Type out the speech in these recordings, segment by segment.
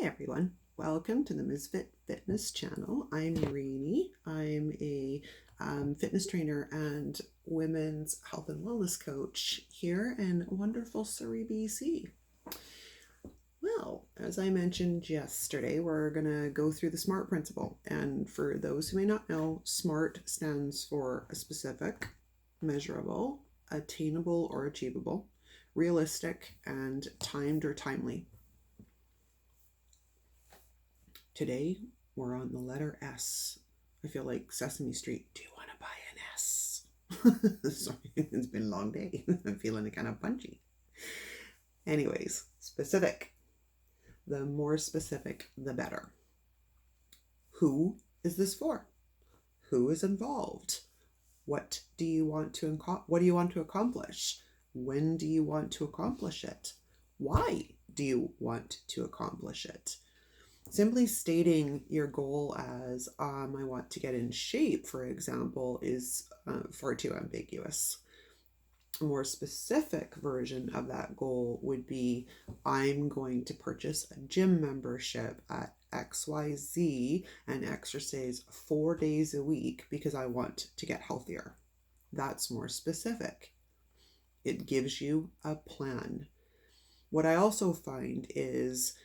everyone, welcome to the Misfit Fitness channel. I'm Rini. I'm a fitness trainer and women's health and wellness coach here in wonderful Surrey, BC. Well, as I mentioned yesterday, we're going to go through the SMART principle. And for those who may not know, SMART stands for a specific, measurable, attainable or achievable, realistic, and timed or timely. Today, we're on the letter S. I feel like Sesame Street. Do you want to buy an S? Sorry, it's been a long day. I'm feeling kind of punchy. Anyways, specific. The more specific, the better. Who is this for? Who is involved? What do you want to accomplish? When do you want to accomplish it? Why do you want to accomplish it? Simply stating your goal as I want to get in shape, for example, is far too ambiguous. A more specific version of that goal would be I'm going to purchase a gym membership at XYZ and exercise 4 days a week because I want to get healthier. That's more specific. It gives you a plan. What I also find is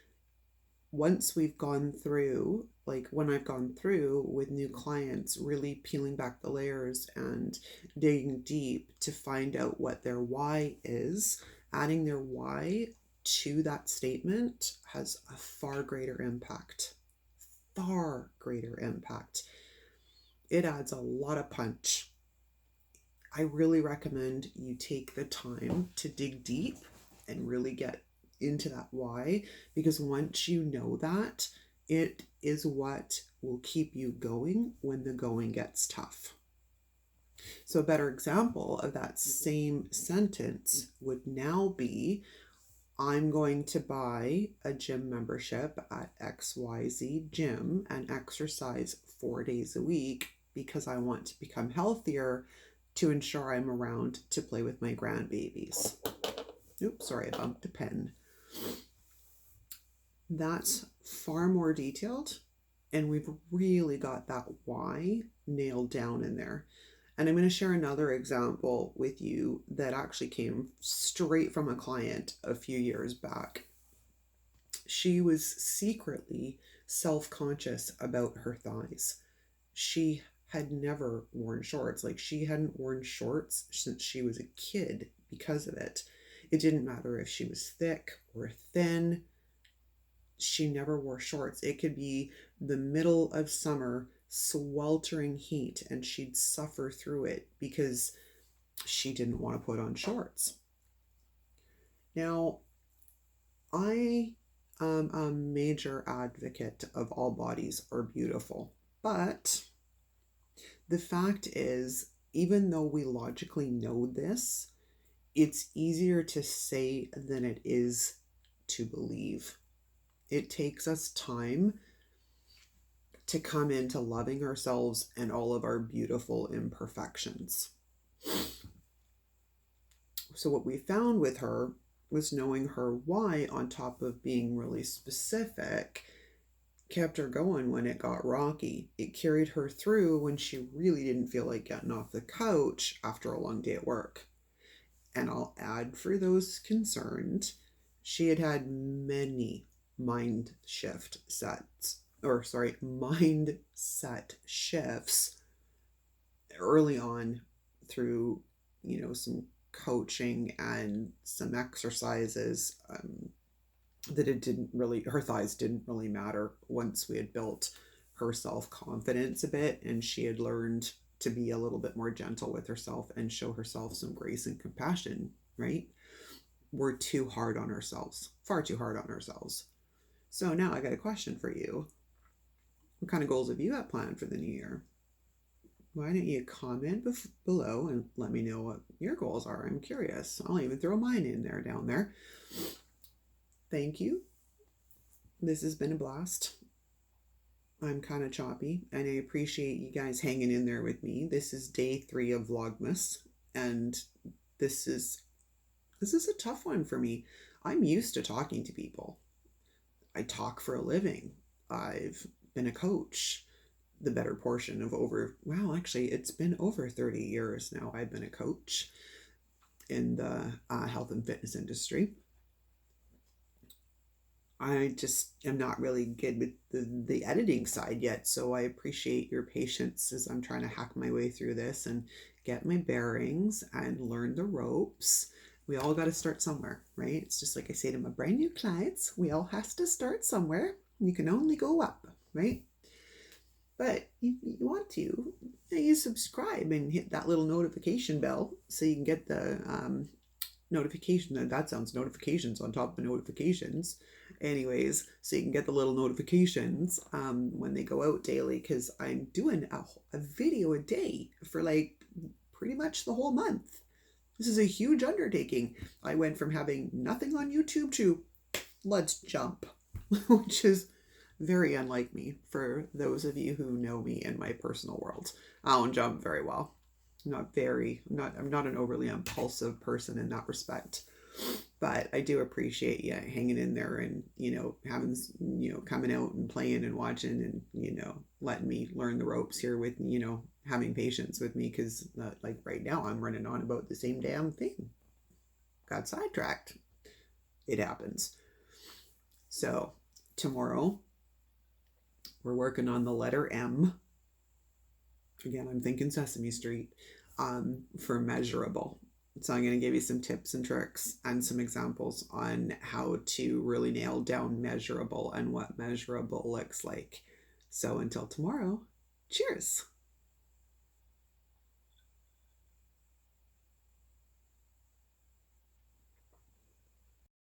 once we've gone through, like when I've gone through with new clients, really peeling back the layers and digging deep to find out what their why is, adding their why to that statement has a far greater impact. Far greater impact. It adds a lot of punch. I really recommend you take the time to dig deep and really get into that why, because once you know that, it is what will keep you going when the going gets tough. So a better example of that same sentence would now be, I'm going to buy a gym membership at XYZ gym and exercise 4 days a week because I want to become healthier to ensure I'm around to play with my grandbabies. Oops, sorry, I bumped a pen. That's far more detailed, and we've really got that why nailed down in there. And I'm going to share another example with you that actually came straight from a client a few years back. She was secretly self-conscious about her thighs. She had never worn shorts. Like, she hadn't worn shorts since she was a kid because of it. It didn't matter if she was thick or thin. She never wore shorts. It could be the middle of summer, sweltering heat, and she'd suffer through it because she didn't want to put on shorts. Now, I am a major advocate of all bodies are beautiful, but the fact is, even though we logically know this, it's easier to say than it is to believe. It takes us time to come into loving ourselves and all of our beautiful imperfections. So what we found with her was knowing her why on top of being really specific kept her going when it got rocky. It carried her through when she really didn't feel like getting off the couch after a long day at work. And I'll add, for those concerned, she had many mindset shifts early on through, some coaching and some exercises that her thighs didn't really matter once we had built her self-confidence a bit and she had learned to be a little bit more gentle with herself and show herself some grace and compassion, right? We're too hard on ourselves, far too hard on ourselves. So now I got a question for you. What kind of goals have you got planned for the new year? Why don't you comment below and let me know what your goals are? I'm curious. I'll even throw mine in there down there. Thank you. This has been a blast. I'm kind of choppy, and I appreciate you guys hanging in there with me. This is day 3 of Vlogmas, and this is a tough one for me. I'm used to talking to people. I talk for a living. I've been a coach the better portion of actually, it's been over 30 years now. I've been a coach in the health and fitness industry. I just am not really good with the editing side yet, so I appreciate your patience as I'm trying to hack my way through this and get my bearings and learn the ropes. We all got to start somewhere, right? It's just like I say to my brand new clients, we all has to start somewhere. You can only go up, right? But you want to, you subscribe and hit that little notification bell so you can get the notification. That sounds notifications on top of notifications. Anyways, so you can get the little notifications when they go out daily, because I'm doing a video a day for like pretty much the whole month. This is a huge undertaking. I went from having nothing on YouTube to let's jump, which is very unlike me. For those of you who know me in my personal world, I don't jump very well. I'm not an overly impulsive person in that respect, but I do appreciate you hanging in there and, having, coming out and playing and watching and, letting me learn the ropes here with, having patience with me. Because like right now I'm running on about the same damn thing. Got sidetracked. It happens. So tomorrow we're working on the letter M. Again, I'm thinking Sesame Street, for measurable. So I'm going to give you some tips and tricks and some examples on how to really nail down measurable and what measurable looks like. So until tomorrow, cheers.